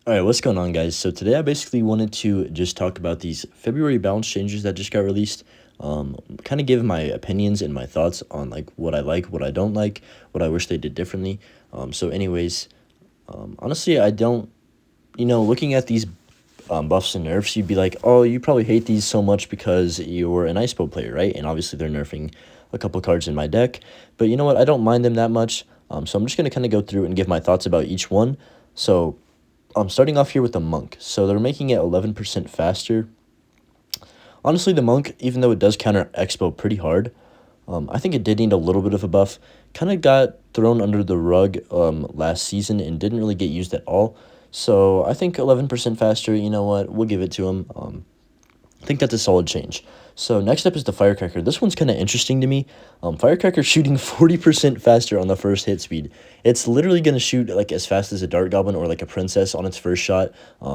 Alright, what's going on, guys? So today I basically wanted to just talk about these February balance changes that just got released. Kind of give my opinions and my thoughts on like what I like, what I don't like, what I wish they did differently. Honestly, I don't, looking at these buffs and nerfs, you'd be like, oh, you probably hate these so much because you're an Icebow player, right? And obviously they're nerfing a couple cards in my deck. But you know what? I don't mind them that much. So I'm just going to kind of go through and give my thoughts about each one. So starting off here with the Monk. So they're making it 11% faster. Honestly, the Monk, even though it does counter Expo pretty hard, I think it did need a little bit of a buff. Kind of got thrown under the rug last season and didn't really get used at all. So I think 11% faster, you know what, we'll give it to him. I think that's a solid change. So next up is the Firecracker. This one's kind of interesting to me. Firecracker shooting 40% faster on the first hit speed. It's literally going to shoot like as fast as a Dart Goblin or like a Princess on its first shot.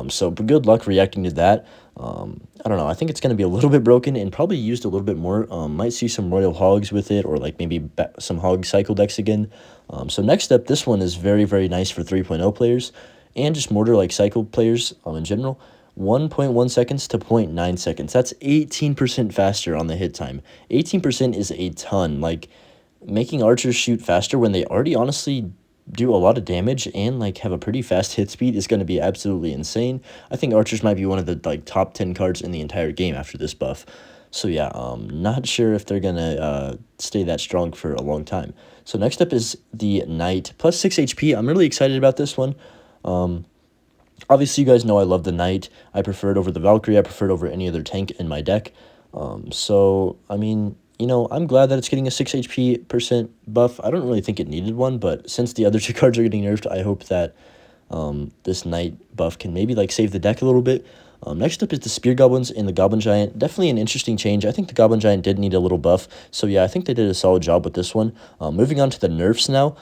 So good luck reacting to that. I don't know. I think it's going to be a little bit broken and probably used a little bit more. Might see some Royal Hogs with it or like maybe some Hog Cycle decks again. So next up, this one is very, very nice for 3.0 players and just Mortar like Cycle players in general. 1.1 seconds to 0.9 seconds. That's 18% faster on the hit time. 18% is a ton. Like, making archers shoot faster when they already honestly do a lot of damage and like have a pretty fast hit speed is going to be absolutely insane. I think archers might be one of the like top 10 cards in the entire game after this buff. So yeah, not sure if they're going to stay that strong for a long time. So next up is the Knight, plus 6 HP. I'm really excited about this one. Obviously, you guys know I love the Knight. I prefer it over the Valkyrie. I prefer it over any other tank in my deck. I mean, I'm glad that it's getting a 6 HP percent buff. I don't really think it needed one, but since the other two cards are getting nerfed, I hope that this Knight buff can maybe like save the deck a little bit. Next up is the Spear Goblins and the Goblin Giant. Definitely an interesting change. I think the Goblin Giant did need a little buff. So yeah, I think they did a solid job with this one. Moving on to the nerfs now.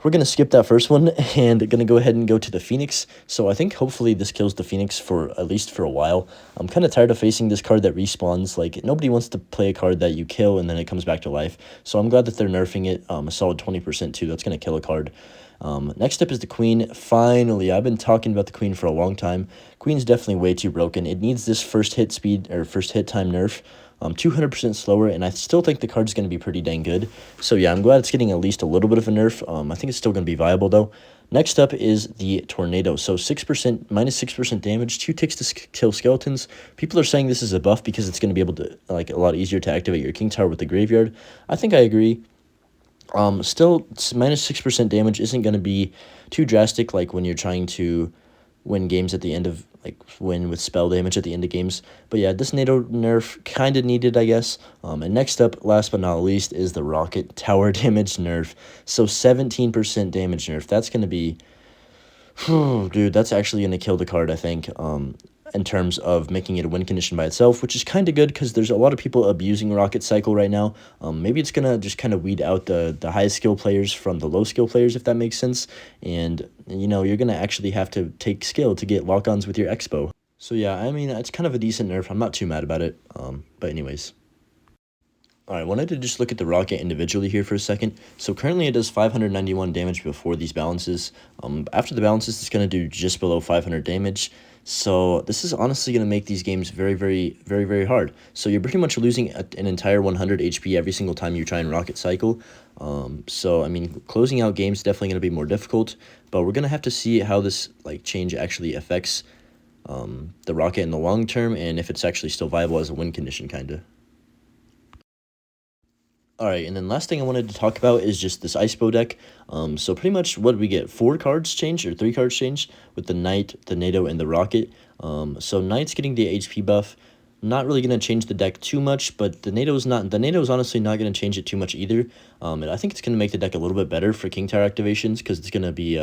We're going to skip that first one and going to go ahead and go to the Phoenix. So I think hopefully this kills the Phoenix for at least for a while. I'm kind of tired of facing this card that respawns. Like, nobody wants to play a card that you kill and then it comes back to life. So I'm glad that they're nerfing it a solid 20% too. That's going to kill a card. Next up is the Queen. Finally, I've been talking about the Queen for a long time. Queen's definitely way too broken. It needs this first hit speed or first hit time nerf. 200% slower, and I still think the card's going to be pretty dang good. So yeah, I'm glad it's getting at least a little bit of a nerf. I think it's still going to be viable, though. Next up is the Tornado. So 6%, minus 6% damage, 2 ticks to kill skeletons. People are saying this is a buff because it's going to be able to, like, a lot easier to activate your King Tower with the Graveyard. I think I agree. Still, minus 6% damage isn't going to be too drastic, like when you're trying to win games at the end of, like, win with spell damage at the end of games. But yeah, this NATO nerf kind of needed, I guess. And next up, last but not least, is the Rocket Tower damage nerf. So 17% damage nerf. That's going to be, dude, that's actually going to kill the card, I think. In terms of making it a win condition by itself, which is kind of good because there's a lot of people abusing Rocket Cycle right now. Maybe it's going to just kind of weed out the high skill players from the low skill players, if that makes sense. And, you're going to actually have to take skill to get lock-ons with your Expo. So yeah, I mean, it's kind of a decent nerf. I'm not too mad about it. But anyways. Alright, I wanted to just look at the Rocket individually here for a second. So currently it does 591 damage before these balances. After the balances, it's going to do just below 500 damage. So this is honestly going to make these games very, very, very, very hard. So you're pretty much losing an entire 100 HP every single time you try and Rocket Cycle. I mean, closing out games is definitely going to be more difficult. But we're going to have to see how this change actually affects the Rocket in the long term. And if it's actually still viable as a win condition, kind of. Alright, and then last thing I wanted to talk about is just this Icebow deck. So pretty much what did we get? 4 cards changed, or 3 cards changed, with the Knight, the NATO, and the Rocket. So Knight's getting the HP buff. Not really going to change the deck too much, but the NATO's honestly not going to change it too much either. And I think it's going to make the deck a little bit better for King Tower activations, because it's going to be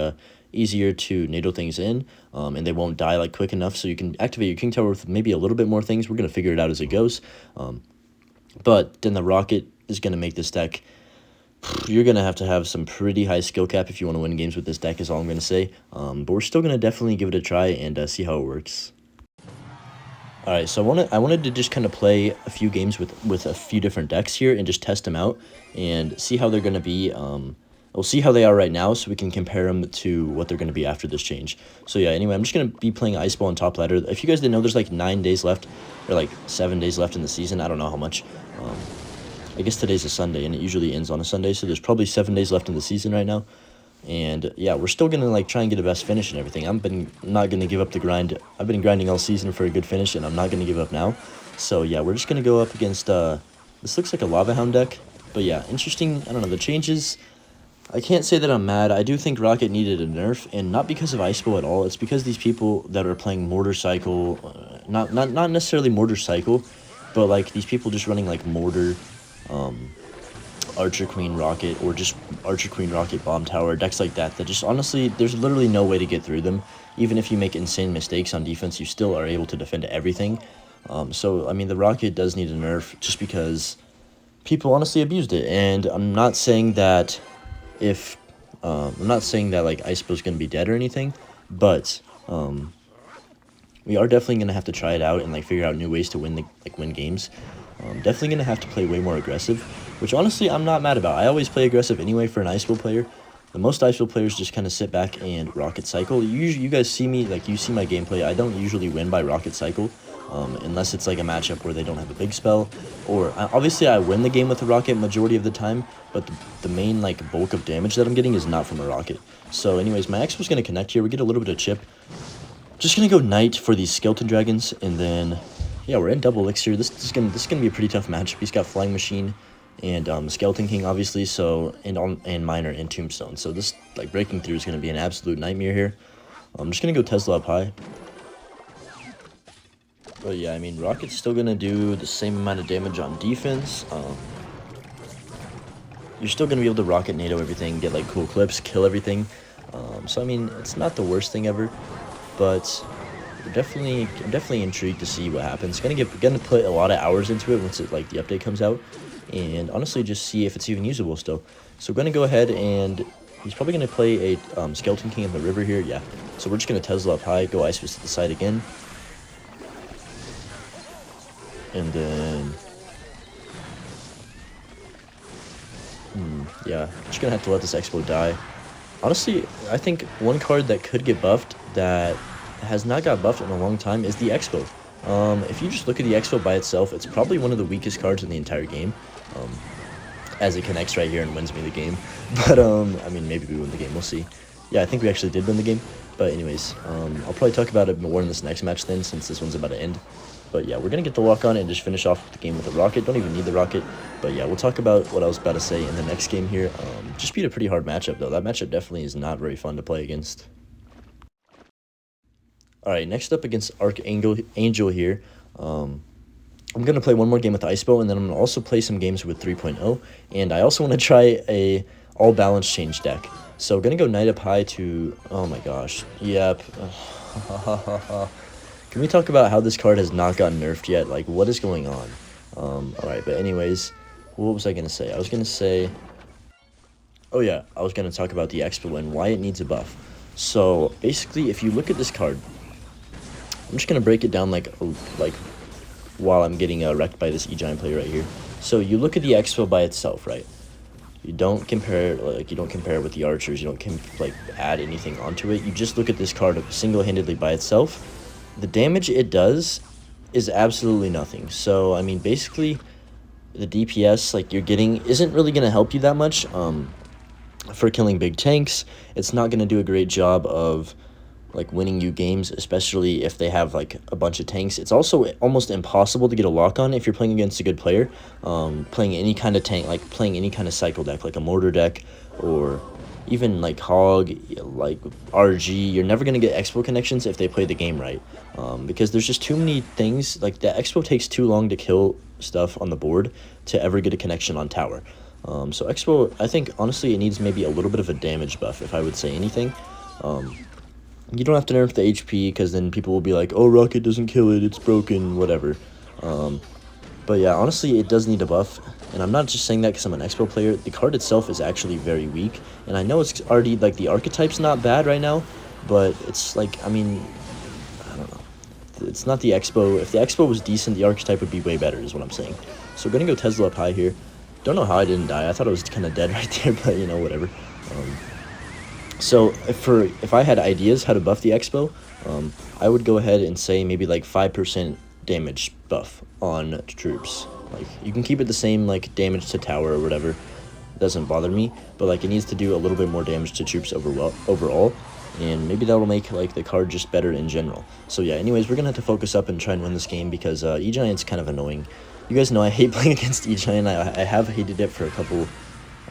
easier to NATO things in, and they won't die like quick enough, so you can activate your King Tower with maybe a little bit more things. We're going to figure it out as it goes. But then the Rocket is going to make this deck, you're going to have some pretty high skill cap if you want to win games with this deck, is all I'm going to say. But we're still going to definitely give it a try and see how it works. Alright, so I wanted to just kind of play a few games with a few different decks here and just test them out and see how they're going to be We'll see how they are right now so we can compare them to what they're going to be after this change. So yeah, anyway, I'm just going to be playing Icebow on top ladder. If you guys didn't know, there's like 9 days left, or like 7 days left in the season. I don't know how much. I guess today's a Sunday, and it usually ends on a Sunday, so there's probably 7 days left in the season right now. And yeah, we're still going to like try and get a best finish and everything. Not going to give up the grind. I've been grinding all season for a good finish, and I'm not going to give up now. So yeah, we're just going to go up against, this looks like a Lava Hound deck. But yeah, interesting. I don't know, the changes, I can't say that I'm mad. I do think Rocket needed a nerf, and not because of Icebow at all. It's because these people that are playing Mortar Cycle, not necessarily Mortar Cycle, but like these people just running like Mortar, Archer Queen Rocket, or just Archer Queen Rocket Bomb Tower, decks like that just honestly, there's literally no way to get through them. Even if you make insane mistakes on defense, you still are able to defend everything. So I mean, the Rocket does need a nerf just because people honestly abused it. And I'm not saying that like Icebow's gonna be dead or anything, but we are definitely gonna have to try it out and like figure out new ways to win games. Definitely gonna have to play way more aggressive, which honestly I'm not mad about. I always play aggressive anyway for an Icebow player. The most Icebow players just kind of sit back and Rocket Cycle. You guys see me, like, you see my gameplay. I don't usually win by Rocket Cycle, unless it's like a matchup where they don't have a big spell. Or obviously I win the game with a Rocket majority of the time, but the main like bulk of damage that I'm getting is not from a Rocket. So anyways, my X was gonna connect here. We get a little bit of chip. Just gonna go Knight for these Skeleton Dragons, and then yeah, we're in double elixir. This is gonna be a pretty tough matchup. He's got Flying Machine and Skeleton King, obviously. So and Miner and Tombstone. So this like breaking through is gonna be an absolute nightmare here. I'm just gonna go Tesla up high. But yeah, I mean, Rocket's still gonna do the same amount of damage on defense. You're still gonna be able to Rocket NATO everything, get like cool clips, kill everything. So I mean, it's not the worst thing ever, but I'm definitely intrigued to see what happens. Gonna put a lot of hours into it once the update comes out, and honestly just see if it's even usable still. So we're gonna go ahead, and he's probably gonna play a Skeleton King in the river here. Yeah. So we're just gonna Tesla up high, go Ice Fist to the side again, and then yeah, just gonna have to let this Expo die. Honestly, I think one card that could get buffed that has not got buffed in a long time is the Expo. If you just look at the Expo by itself, it's probably one of the weakest cards in the entire game, as it connects right here and wins me the game. But I mean, maybe we win the game, we'll see. Yeah, I think we actually did win the game. But anyways, I'll probably talk about it more in this next match then, since this one's about to end. But yeah, we're going to get the lock on and just finish off the game with the Rocket. Don't even need the Rocket. But yeah, we'll talk about what I was about to say in the next game here. Just beat a pretty hard matchup, though. That matchup definitely is not very fun to play against. Alright, next up against Archangel here. I'm going to play one more game with Icebow, and then I'm going to also play some games with 3.0. And I also want to try a all-balance change deck. So going to go Knight up high to... Oh my gosh. Yep. Can we talk about how this card has not gotten nerfed yet? Like, what is going on? Alright, but anyways, what was I going to say? I was going to say... Oh yeah, I was going to talk about the Expo and why it needs a buff. So, basically, if you look at this card, I'm just going to break it down like while I'm getting wrecked by this E-Giant player right here. So, you look at the Expo by itself, right? You don't compare it with the archers. You don't add anything onto it. You just look at this card single-handedly by itself. The damage it does is absolutely nothing. So, I mean, basically, the DPS you're getting isn't really going to help you that much for killing big tanks. It's not going to do a great job of winning you games, especially if they have a bunch of tanks. It's also almost impossible to get a lock on if you're playing against a good player. Playing any kind of tank, playing any kind of cycle deck, like a mortar deck, or even Hog, RG, you're never going to get Expo connections if they play the game right. Because there's just too many things. The Expo takes too long to kill stuff on the board to ever get a connection on tower. So Expo, I think, honestly, it needs maybe a little bit of a damage buff, if I would say anything. You don't have to nerf the HP, because then people will be like, oh, Rocket doesn't kill it, it's broken, whatever. But yeah, honestly, it does need a buff. And I'm not just saying that because I'm an Expo player. The card itself is actually very weak. And I know it's already, the archetype's not bad right now. But it's, I mean, I don't know. It's not the Expo. If the Expo was decent, the archetype would be way better, is what I'm saying. So we're going to go Tesla up high here. Don't know how I didn't die. I thought I was kind of dead right there, but, whatever. So if I had ideas how to buff the Icebow, I would go ahead and say maybe like 5% damage buff on troops. Like you can keep it the same, like damage to tower or whatever. It doesn't bother me, but like it needs to do a little bit more damage to troops overall, and maybe that will make like the card just better in general. So yeah, anyways, we're gonna have to focus up and try and win this game because E-Giant's kind of annoying. You guys know I hate playing against E-Giant. I have hated it for a couple,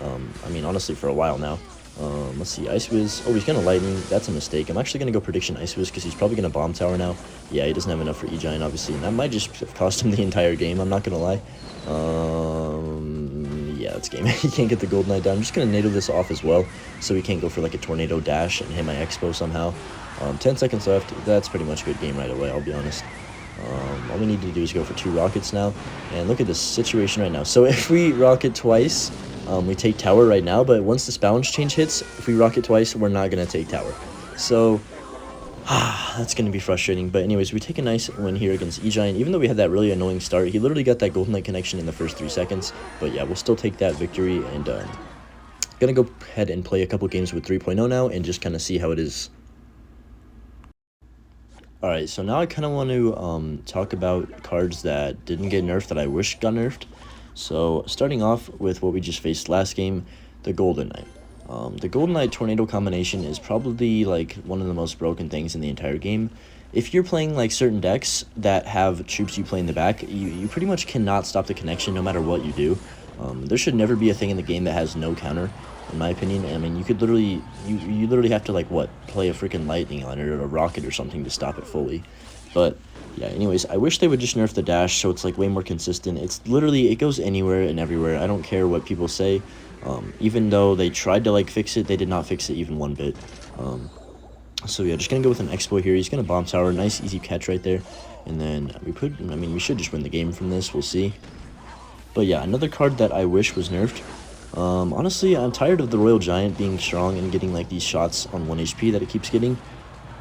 I mean honestly for a while now. Let's see, Ice Wiz. Oh, he's gonna Lightning. That's a mistake. I'm actually gonna go Prediction Ice Wiz because he's probably gonna Bomb Tower now. Yeah, he doesn't have enough for E-Giant, obviously, and that might just have cost him the entire game, I'm not gonna lie. Yeah, that's game. He can't get the Gold Knight down. I'm just gonna NATO this off as well, so he can't go for like a Tornado Dash and hit my Expo somehow. 10 seconds left. That's pretty much a good game right away, I'll be honest. All we need to do is go for 2 rockets now, and look at this situation right now. So if we rocket twice, we take tower right now, but once this balance change hits, if we rocket twice, we're not going to take tower. So, that's going to be frustrating. But anyways, we take a nice win here against E-Giant. Even though we had that really annoying start, he literally got that Golden Knight connection in the first 3 seconds. But yeah, we'll still take that victory, and going to go ahead and play a couple games with 3.0 now and just kind of see how it is. Alright, so now I kind of want to talk about cards that didn't get nerfed that I wish got nerfed. So, starting off with what we just faced last game, the Golden Knight. The Golden Knight Tornado combination is probably like one of the most broken things in the entire game. If you're playing like certain decks that have troops you play in the back, you pretty much cannot stop the connection no matter what you do. There should never be a thing in the game that has no counter, in my opinion. I mean, you could literally, you literally have to like what, play a freaking lightning on it or a rocket or something to stop it fully. But yeah, anyways, I wish they would just nerf the dash so it's like way more consistent. It's literally, it goes anywhere and everywhere. I don't care what people say. Even though they tried to like fix it, they did not fix it even one bit. So yeah, just gonna go with an Expo here. He's gonna Bomb Tower, nice easy catch right there. And then we should just win the game from this, we'll see. But yeah, another card that I wish was nerfed. Honestly, I'm tired of the Royal Giant being strong and getting like these shots on 1 HP that it keeps getting.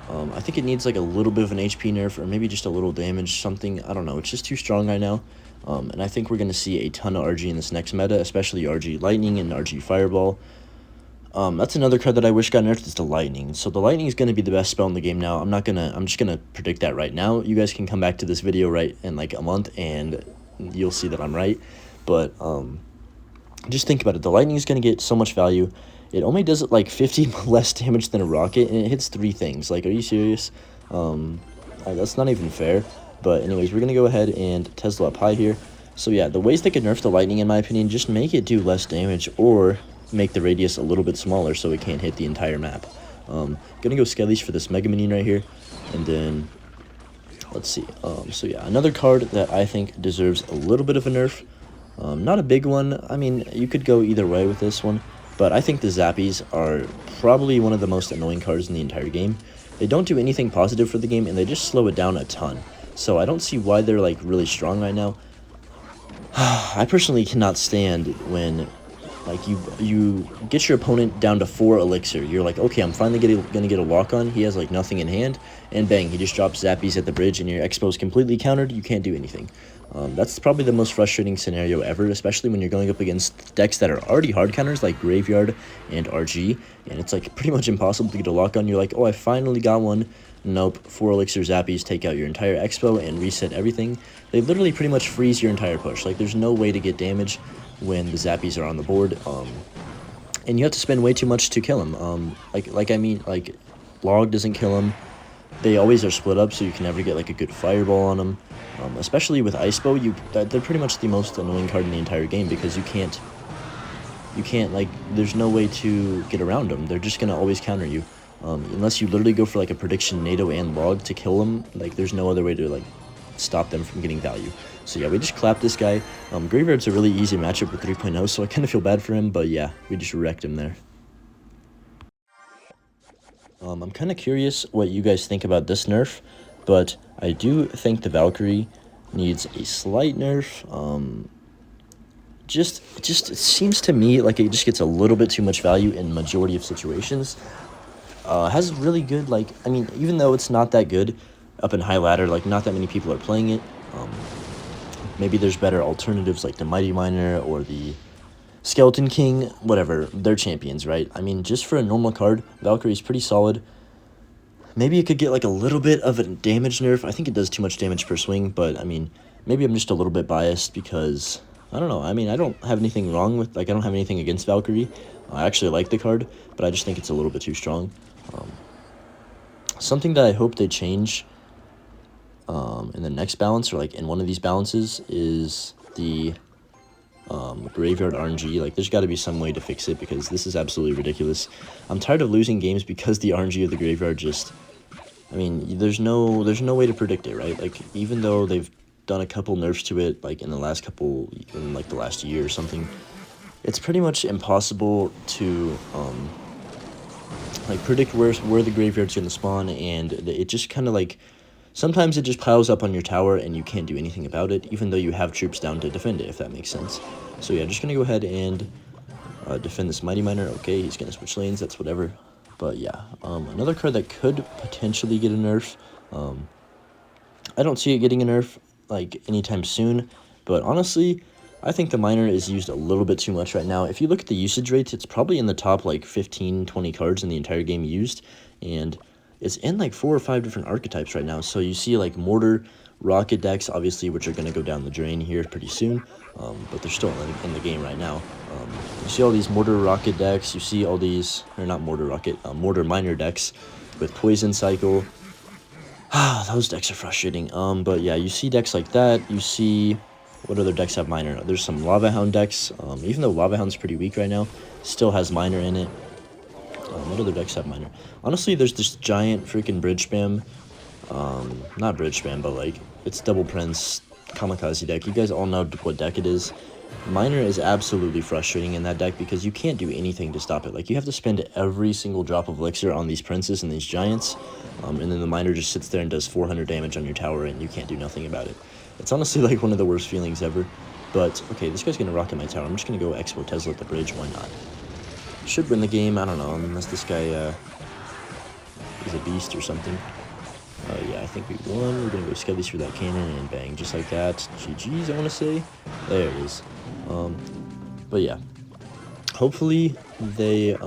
I think it needs like a little bit of an HP nerf or maybe just a little damage, something. I don't know. It's just too strong right now. And I think we're going to see a ton of RG in this next meta, especially RG Lightning and RG Fireball. That's another card that I wish got nerfed is the Lightning. So the Lightning is going to be the best spell in the game now. I'm just going to predict that right now. You guys can come back to this video right in like a month and you'll see that I'm right. But just think about it. The Lightning is going to get so much value. It only does it like 50 less damage than a rocket, and it hits 3 things. Like, are you serious? That's not even fair. But anyways, we're going to go ahead and Tesla up high here. So yeah, the ways they could nerf the Lightning, in my opinion, just make it do less damage or make the radius a little bit smaller so it can't hit the entire map. Gonna go Skellies for this Mega Minion right here. And then, let's see. So yeah, another card that I think deserves a little bit of a nerf. Not a big one. I mean, you could go either way with this one. But I think the Zappies are probably one of the most annoying cards in the entire game. They don't do anything positive for the game, and they just slow it down a ton. So I don't see why they're like really strong right now. I personally cannot stand when like you get your opponent down to 4 elixir. You're like, okay, I'm finally gonna get a walk on. He has like nothing in hand, and bang, he just drops Zappies at the bridge, and your Expo is completely countered. You can't do anything. That's probably the most frustrating scenario ever, especially when you're going up against decks that are already hard counters like Graveyard and RG, and it's like pretty much impossible to get a lock on. You're like, oh, I finally got one. Nope, 4 elixir Zappies take out your entire Expo and reset everything. They literally pretty much freeze your entire push. Like, there's no way to get damage when the Zappies are on the board, and you have to spend way too much to kill them. Like Log doesn't kill them. They always are split up, so you can never get like a good fireball on them. Especially with Icebow, they're pretty much the most annoying card in the entire game because you can't like, there's no way to get around them. They're just gonna always counter you, unless you literally go for like a prediction NATO and Log to kill them. Like, there's no other way to like stop them from getting value. So yeah, we just clapped this guy. Graveyard's a really easy matchup with 3.0, so I kind of feel bad for him, but yeah, we just wrecked him there. I'm kind of curious what you guys think about this nerf, but I do think the Valkyrie needs a slight nerf. It seems to me like it just gets a little bit too much value in majority of situations. Has really good, like, I mean, even though it's not that good up in high ladder, like, not that many people are playing it. Maybe there's better alternatives like the Mighty Miner or the Skeleton King, whatever, they're champions, right? I mean, just for a normal card, Valkyrie's pretty solid. Maybe it could get like a little bit of a damage nerf. I think it does too much damage per swing, but I mean, maybe I'm just a little bit biased because, I don't know. I mean, I don't have anything wrong with, like, I don't have anything against Valkyrie. I actually like the card, but I just think it's a little bit too strong. Something that I hope they change in the next balance, or like in one of these balances, is the graveyard RNG. Like, there's got to be some way to fix it because this is absolutely ridiculous. I'm tired of losing games because the RNG of the graveyard just, I mean, there's no way to predict it, right? Like, even though they've done a couple nerfs to it, like in the last year or something, it's pretty much impossible to like predict where the graveyard's gonna spawn, and it just kind of like, sometimes it just piles up on your tower and you can't do anything about it, even though you have troops down to defend it, if that makes sense. So yeah, just gonna go ahead and defend this Mighty Miner. Okay, he's gonna switch lanes, that's whatever. But yeah, another card that could potentially get a nerf. I don't see it getting a nerf like anytime soon, but honestly, I think the Miner is used a little bit too much right now. If you look at the usage rates, it's probably in the top like 15, 20 cards in the entire game used, and it's in like 4 or 5 different archetypes right now. So you see like Mortar, Rocket decks, obviously, which are going to go down the drain here pretty soon, but they're still in the game right now. You see all these Mortar Rocket decks, you see all these, or not Mortar Rocket, Mortar Miner decks with Poison Cycle. Those decks are frustrating. But yeah, you see decks like that. You see, what other decks have Miner? There's some Lava Hound decks. Even though Lava Hound's pretty weak right now, still has Miner in it. What other decks have Miner? Honestly, there's this giant freaking bridge spam. Not bridge spam, but like, it's double Prince Kamikaze deck. You guys all know what deck it is. Miner is absolutely frustrating in that deck because you can't do anything to stop it. Like, you have to spend every single drop of elixir on these princes and these giants, and then the Miner just sits there and does 400 damage on your tower, and you can't do nothing about it. It's honestly like one of the worst feelings ever. But okay, this guy's gonna rocket my tower. I'm just gonna go Expo Tesla at the bridge. Why not? Should win the game. I don't know, unless this guy is a beast or something. Yeah, I think we won. We're gonna go Skellies for that cannon and bang, just like that. GG's, I want to say. There it is. But yeah, hopefully they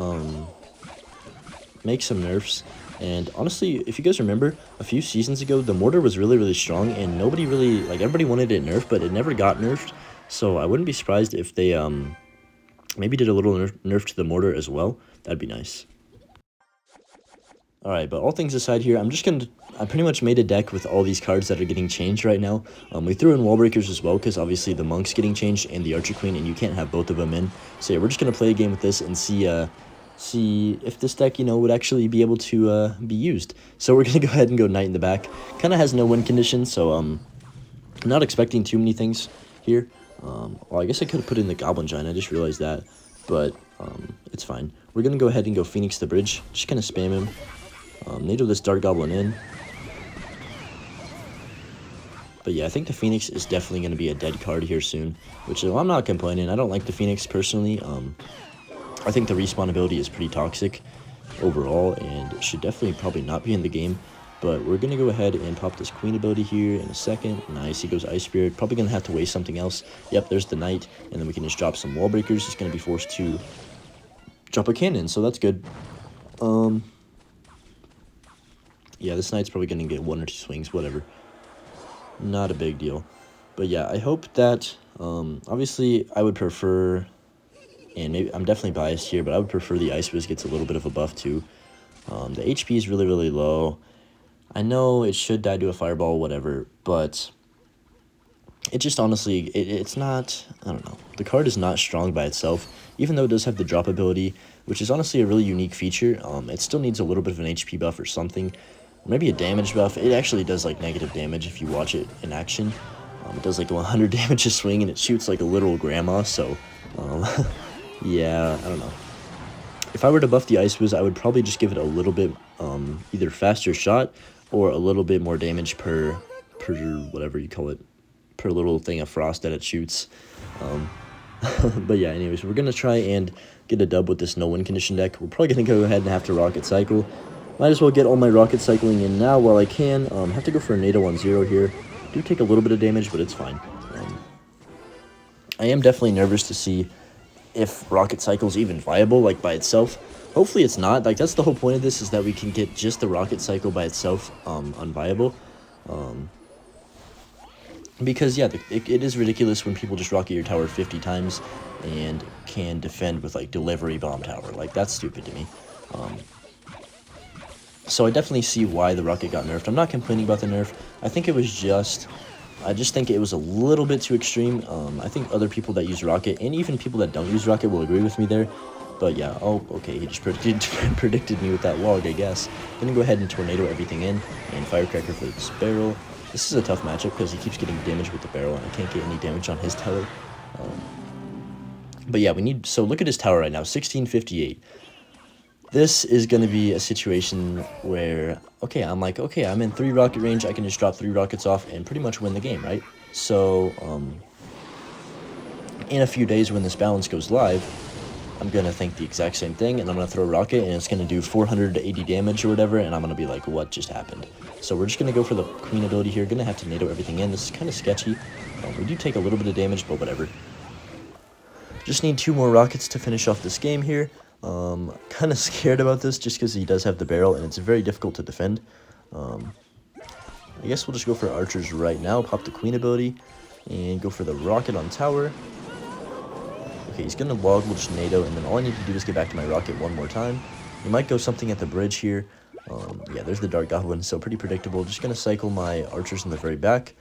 make some nerfs. And honestly, if you guys remember, a few seasons ago, the Mortar was really, really strong, and nobody really, like, everybody wanted it nerfed, but it never got nerfed. So I wouldn't be surprised if they maybe did a little nerf to the Mortar as well. That'd be nice. Alright, but all things aside here, I pretty much made a deck with all these cards that are getting changed right now. We threw in Wall Breakers as well, because obviously the Monk's getting changed and the Archer Queen, and you can't have both of them in. So yeah, we're just going to play a game with this and see if this deck, would actually be able to be used. So we're going to go ahead and go Knight in the back. Kind of has no win condition, so I'm not expecting too many things here. Well, I guess I could have put in the Goblin Giant, I just realized that, but it's fine. We're going to go ahead and go Phoenix the bridge, just kind of spam him. NATO this Dark Goblin in. But yeah, I think the Phoenix is definitely going to be a dead card here soon, which I'm not complaining. I don't like the Phoenix personally. I think the respawn ability is pretty toxic overall, and it should definitely probably not be in the game. But we're going to go ahead and pop this Queen ability here in a second. Nice, he goes Ice Spirit. Probably going to have to waste something else. Yep, there's the Knight, and then we can just drop some Wall Breakers. He's going to be forced to drop a cannon, so that's good. Yeah, this Knight's probably going to get 1 or 2 swings, whatever. Not a big deal. But yeah, I hope that, obviously, I would prefer, and maybe I'm definitely biased here, but I would prefer the Icebow gets a little bit of a buff too. The HP is really, really low. I know it should die to a Fireball, whatever, but it just honestly, it's not, I don't know. The card is not strong by itself, even though it does have the drop ability, which is honestly a really unique feature. It still needs a little bit of an HP buff or something. Maybe a damage buff. It actually does like negative damage if you watch it in action. It does like 100 damage a swing, and it shoots like a literal grandma, so yeah, I don't know. If I were to buff the Icebow, I would probably just give it a little bit either faster shot or a little bit more damage per whatever you call it, per little thing of frost that it shoots. But yeah, anyways, we're gonna try and get a dub with this no win condition deck. We're probably gonna go ahead and have to Rocket Cycle. Might as well get all my Rocket Cycling in now while I can. Have to go for a NATO 1-0 here. Do take a little bit of damage, but it's fine. I am definitely nervous to see if Rocket Cycle's even viable, like, by itself. Hopefully it's not. Like, that's the whole point of this, is that we can get just the Rocket Cycle by itself unviable. Because, yeah, it is ridiculous when people just rocket your tower 50 times and can defend with, like, Delivery Bomb Tower. Like, that's stupid to me. So I definitely see why the rocket got nerfed. I'm not complaining about the nerf. I think it was I just think it was a little bit too extreme. I think other people that use rocket, and even people that don't use rocket, will agree with me there. But yeah, oh, okay, he just predicted me with that log, I guess. Gonna go ahead and tornado everything in, and Firecracker for this barrel. This is a tough matchup because he keeps getting damage with the barrel, and I can't get any damage on his tower. But yeah, so look at his tower right now, 1658. This is going to be a situation where, okay, I'm in 3 rocket range, I can just drop 3 rockets off and pretty much win the game, right? So, in a few days when this balance goes live, I'm going to think the exact same thing, and I'm going to throw a rocket, and it's going to do 480 damage or whatever, and I'm going to be like, what just happened? So we're just going to go for the Queen ability here. Going to have to NATO everything in. This is kind of sketchy. We do take a little bit of damage, but whatever. Just need 2 more rockets to finish off this game here. Kind of scared about this just because he does have the barrel, and it's very difficult to defend. I guess we'll just go for archers right now. Pop the Queen ability, and go for the rocket on tower. Okay, he's going to log, we'll just NATO, and then all I need to do is get back to my rocket one more time. We might go something at the bridge here. Yeah, there's the Dark Goblin, so pretty predictable. Just going to cycle my archers in the very back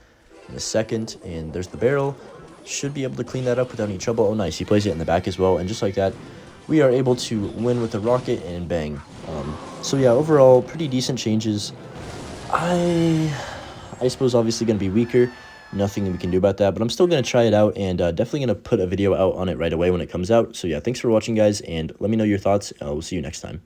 in a second, and there's the barrel. Should be able to clean that up without any trouble. Oh, nice, he plays it in the back as well, and just like that, we are able to win with the rocket, and bang. So yeah, overall, pretty decent changes. Icebow's obviously going to be weaker. Nothing we can do about that, but I'm still going to try it out, and definitely going to put a video out on it right away when it comes out. So yeah, thanks for watching, guys, and let me know your thoughts. We'll see you next time.